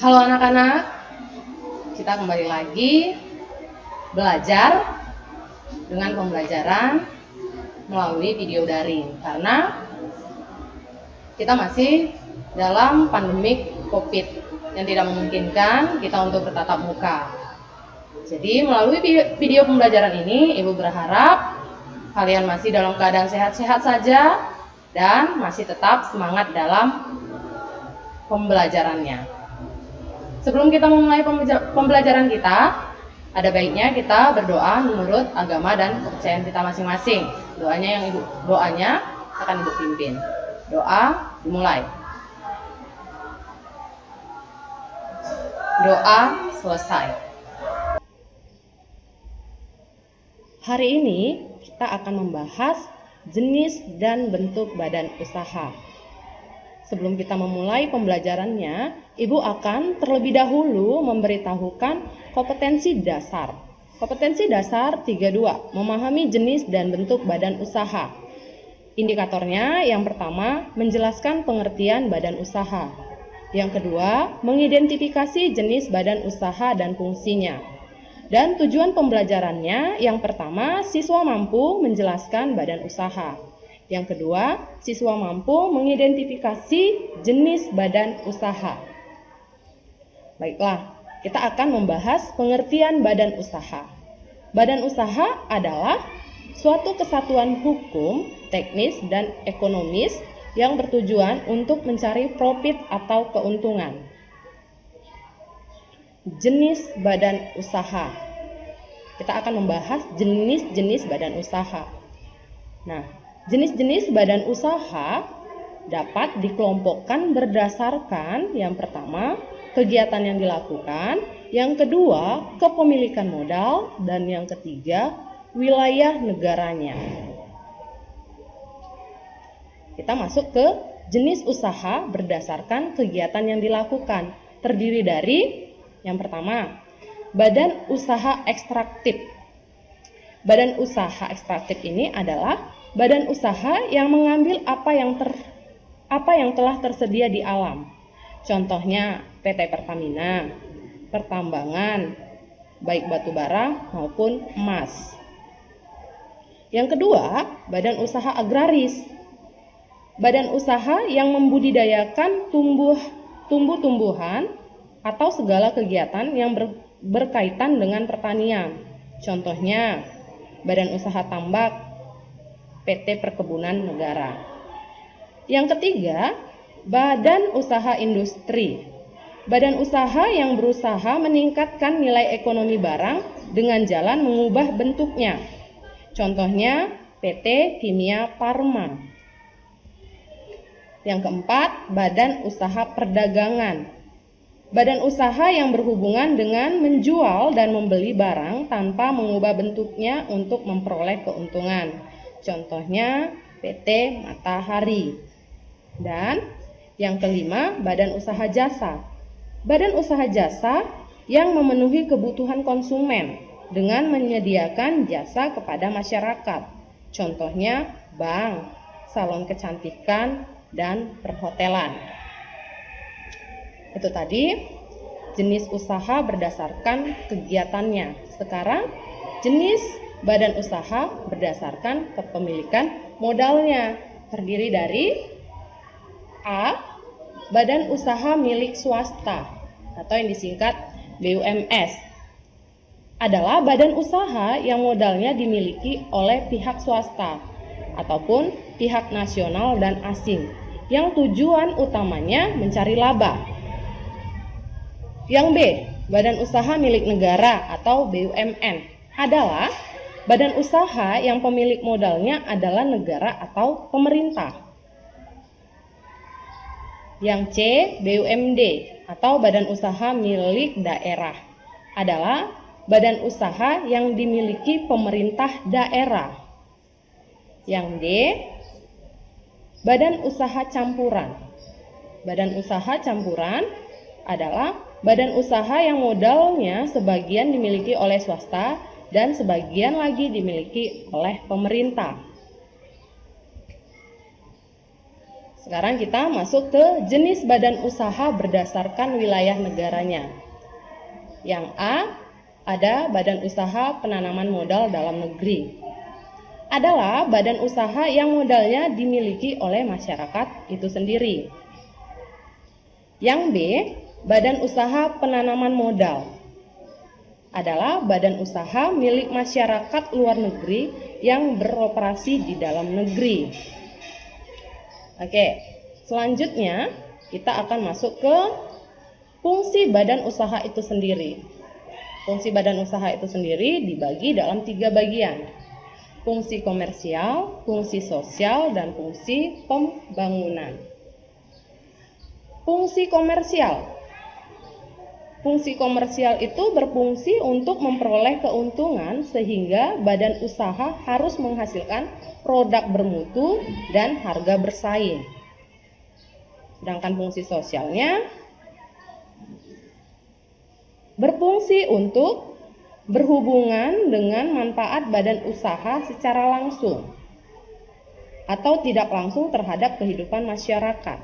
Halo anak-anak, kita kembali lagi belajar dengan pembelajaran melalui video daring karena kita masih dalam pandemik COVID yang tidak memungkinkan kita untuk bertatap muka. Jadi melalui video pembelajaran ini, Ibu berharap kalian masih dalam keadaan sehat-sehat saja dan masih tetap semangat dalam pembelajarannya. Sebelum kita memulai pembelajaran kita, ada baiknya kita berdoa menurut agama dan kepercayaan kita masing-masing. Doanya akan Ibu pimpin. Doa dimulai. Doa selesai. Hari ini kita akan membahas jenis dan bentuk badan usaha. Sebelum kita memulai pembelajarannya, Ibu akan terlebih dahulu memberitahukan kompetensi dasar. Kompetensi dasar 32, memahami jenis dan bentuk badan usaha. Indikatornya yang pertama, menjelaskan pengertian badan usaha. Yang kedua, mengidentifikasi jenis badan usaha dan fungsinya. Dan tujuan pembelajarannya yang pertama, siswa mampu menjelaskan badan usaha. Yang kedua, siswa mampu mengidentifikasi jenis badan usaha. Baiklah, kita akan membahas pengertian badan usaha. Badan usaha adalah suatu kesatuan hukum, teknis, dan ekonomis yang bertujuan untuk mencari profit atau keuntungan. Jenis badan usaha. Kita akan membahas jenis-jenis badan usaha. Nah, jenis-jenis badan usaha dapat dikelompokkan berdasarkan yang pertama, kegiatan yang dilakukan, yang kedua, kepemilikan modal, dan yang ketiga, wilayah negaranya. Kita masuk ke jenis usaha berdasarkan kegiatan yang dilakukan. Terdiri dari yang pertama, badan usaha ekstraktif. Badan usaha ekstraktif ini adalah badan usaha yang mengambil apa yang telah tersedia di alam. Contohnya PT Pertamina, pertambangan, baik batu bara maupun emas. Yang kedua, badan usaha agraris. Badan usaha yang membudidayakan tumbuh-tumbuhan atau segala kegiatan yang berkaitan dengan pertanian. Contohnya, badan usaha tambak, PT Perkebunan Negara. Yang ketiga, badan usaha industri. Badan usaha yang berusaha meningkatkan nilai ekonomi barang dengan jalan mengubah bentuknya. Contohnya, PT Kimia Farma. Yang keempat, badan usaha perdagangan. Badan usaha yang berhubungan dengan menjual dan membeli barang tanpa mengubah bentuknya untuk memperoleh keuntungan. Contohnya PT Matahari. Dan yang kelima, badan usaha jasa. Badan usaha jasa yang memenuhi kebutuhan konsumen dengan menyediakan jasa kepada masyarakat. Contohnya bank, salon kecantikan, dan perhotelan. Itu tadi jenis usaha berdasarkan kegiatannya. Sekarang jenis badan usaha berdasarkan kepemilikan modalnya. Terdiri dari A. Badan usaha milik swasta atau yang disingkat BUMS. Adalah badan usaha yang modalnya dimiliki oleh pihak swasta ataupun pihak nasional dan asing yang tujuan utamanya mencari laba. Yang B. Badan usaha milik negara atau BUMN adalah badan usaha yang pemilik modalnya adalah negara atau pemerintah. Yang C, BUMD atau badan usaha milik daerah adalah badan usaha yang dimiliki pemerintah daerah. Yang D, badan usaha campuran. Badan usaha campuran adalah badan usaha yang modalnya sebagian dimiliki oleh swasta dan sebagian lagi dimiliki oleh pemerintah. Sekarang kita masuk ke jenis badan usaha berdasarkan wilayah negaranya. Yang A, ada badan usaha penanaman modal dalam negeri. Adalah badan usaha yang modalnya dimiliki oleh masyarakat itu sendiri. Yang B, badan usaha penanaman modal. Adalah badan usaha milik masyarakat luar negeri yang beroperasi di dalam negeri. Oke, selanjutnya kita akan masuk ke fungsi badan usaha itu sendiri. Fungsi badan usaha itu sendiri dibagi dalam 3 bagian. Fungsi komersial, fungsi sosial, dan fungsi pembangunan. Fungsi komersial. Fungsi komersial itu berfungsi untuk memperoleh keuntungan sehingga badan usaha harus menghasilkan produk bermutu dan harga bersaing. Sedangkan fungsi sosialnya berfungsi untuk berhubungan dengan manfaat badan usaha secara langsung atau tidak langsung terhadap kehidupan masyarakat.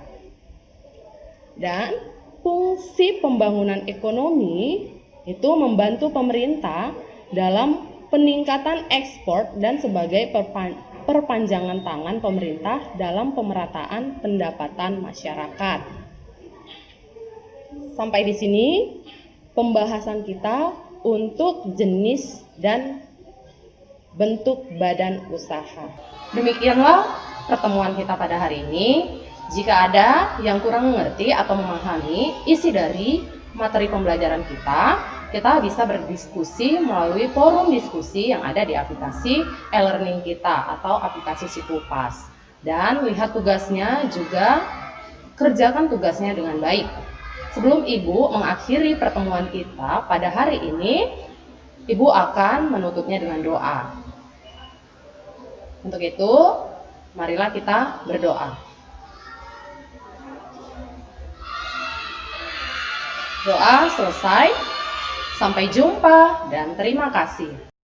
Dan fungsi pembangunan ekonomi itu membantu pemerintah dalam peningkatan ekspor dan sebagai perpanjangan tangan pemerintah dalam pemerataan pendapatan masyarakat. Sampai di sini pembahasan kita untuk jenis dan bentuk badan usaha. Demikianlah pertemuan kita pada hari ini. Jika ada yang kurang mengerti atau memahami isi dari materi pembelajaran kita bisa berdiskusi melalui forum diskusi yang ada di aplikasi e-learning kita atau aplikasi Situpas. Dan lihat tugasnya juga, kerjakan tugasnya dengan baik. Sebelum Ibu mengakhiri pertemuan kita pada hari ini, Ibu akan menutupnya dengan doa. Untuk itu, marilah kita berdoa. Doa selesai. Sampai jumpa dan terima kasih.